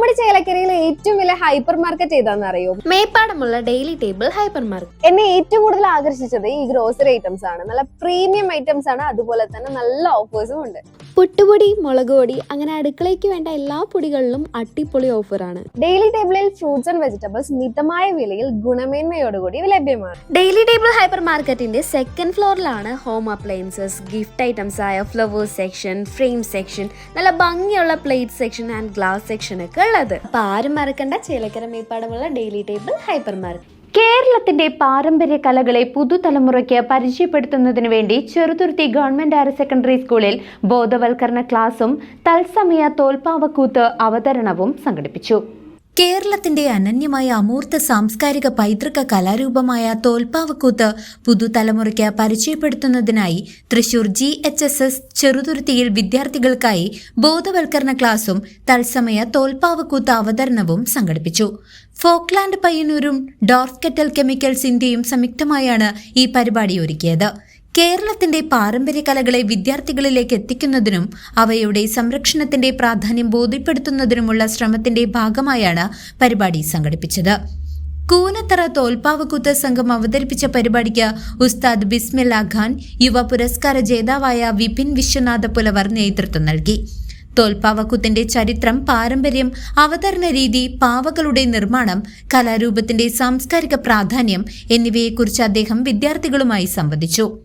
നമ്മുടെ ചേലക്കരയിലെ ഏറ്റവും വലിയ ഹൈപ്പർ മാർക്കറ്റ് ഏതാണെന്ന് അറിയോ? മേപ്പാടമുള്ള ഡെയിലി ടേബിൾ ഹൈപ്പർ മാർക്കറ്റ്. എന്നെ ഏറ്റവും കൂടുതൽ ആകർഷിച്ചത് ഈ ഗ്രോസറി ഐറ്റംസ് ആണ്. നല്ല പ്രീമിയം ഐറ്റംസ് ആണ്, അതുപോലെ തന്നെ നല്ല ഓഫേഴ്സും ഉണ്ട്. പുട്ടുപൊടി, മുളക് പൊടി, അങ്ങനെ അടുക്കളയ്ക്ക് വേണ്ട എല്ലാ പൊടികളിലും അടിപൊളി ഓഫറാണ്. ഡെയിലി ടേബിളിൽ ഫ്രൂട്ട്സ് ആൻഡ് വെജിറ്റബിൾസ് മിതമായ വിലയിൽ ഗുണമേന്മയോടുകൂടി ലഭ്യമാണ്. ഡെയിലി ടേബിൾ ഹൈപ്പർ മാർക്കറ്റിന്റെ സെക്കൻഡ് ഫ്ലോറിലാണ് ഹോം അപ്ലയൻസസ്, ഗിഫ്റ്റ് ഐറ്റംസ് ആയ ഫ്ലവേഴ്സ് സെക്ഷൻ, ഫ്രെയിം സെക്ഷൻ, നല്ല ഭംഗിയുള്ള plate section and glass section ഒക്കെ ഉള്ളത്. അപ്പൊ ആരും മറക്കണ്ട, ചേലക്കര മേപ്പാടമുള്ള ഡെയിലി ടേബിൾ ഹൈപ്പർ മാർക്കറ്റ്. കേരളത്തിന്റെ പാരമ്പര്യ കലകളെ പുതുതലമുറയ്ക്ക് പരിചയപ്പെടുത്തുന്നതിനു വേണ്ടി ചെറുതുരുത്തി ഗവൺമെന്റ് ഹയർ സെക്കൻഡറി സ്കൂളിൽ ബോധവൽക്കരണ ക്ലാസും തത്സമയ തോൽപ്പാവക്കൂത്ത് അവതരണവും സംഘടിപ്പിച്ചു. കേരളത്തിന്റെ അനന്യമായ അമൂർത്ത സാംസ്കാരിക പൈതൃക കലാരൂപമായ തോൽപ്പാവക്കൂത്ത് പുതുതലമുറയ്ക്ക് പരിചയപ്പെടുത്തുന്നതിനായി തൃശൂർ GHSS ചെറുതുരുത്തിയിൽ വിദ്യാർത്ഥികൾക്കായി ബോധവൽക്കരണ ക്ലാസും തത്സമയ തോൽപ്പാവക്കൂത്ത് അവതരണവും സംഘടിപ്പിച്ചു. ഫോക്ലാൻഡ് പയ്യന്നൂരും ഡോർഫ് കെറ്റൽ കെമിക്കൽസ് ഇന്ത്യയും സംയുക്തമായാണ് ഈ പരിപാടി ഒരുക്കിയത്. കേരളത്തിന്റെ പാരമ്പര്യ കലകളെ വിദ്യാർത്ഥികളിലേക്ക് എത്തിക്കുന്നതിനും അവയുടെ സംരക്ഷണത്തിന്റെ പ്രാധാന്യം ബോധ്യപ്പെടുത്തുന്നതിനുമുള്ള ശ്രമത്തിന്റെ ഭാഗമായാണ് പരിപാടി സംഘടിപ്പിച്ചത്. കൂനത്തറ തോൽപ്പാവക്കൂത്ത് സംഘം അവതരിപ്പിച്ച പരിപാടിക്ക് ഉസ്താദ് ബിസ്മില്ല ഖാൻ, യുവ പുരസ്കാര ജേതാവായ വിപിൻ വിശ്വനാഥ പുലവർ നേതൃത്വം നൽകി. തോൽപ്പാവക്കൂത്തിന്റെ ചരിത്രം, പാരമ്പര്യം, അവതരണ രീതി, പാവകളുടെ നിർമ്മാണം, കലാരൂപത്തിന്റെ സാംസ്കാരിക പ്രാധാന്യം എന്നിവയെക്കുറിച്ച് അദ്ദേഹം വിദ്യാർത്ഥികളുമായി സംവദിച്ചു.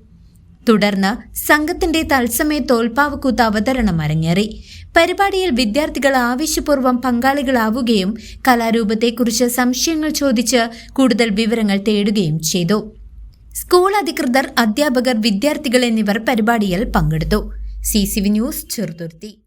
തുടർന്ന് സംഘത്തിന്റെ തത്സമയ തോൽപ്പാവക്കൂത്ത് അവതരണം അരങ്ങേറി. പരിപാടിയിൽ വിദ്യാർത്ഥികൾ ആവേശപൂർവ്വം പങ്കാളികളാവുകയും കലാരൂപത്തെക്കുറിച്ച് സംശയങ്ങൾ ചോദിച്ച് കൂടുതൽ വിവരങ്ങൾ തേടുകയും ചെയ്തു. സ്കൂൾ അധികൃതർ, അധ്യാപകർ, വിദ്യാർത്ഥികൾ എന്നിവർ പരിപാടിയിൽ പങ്കെടുത്തു. CCV news, Cheruthuruthy.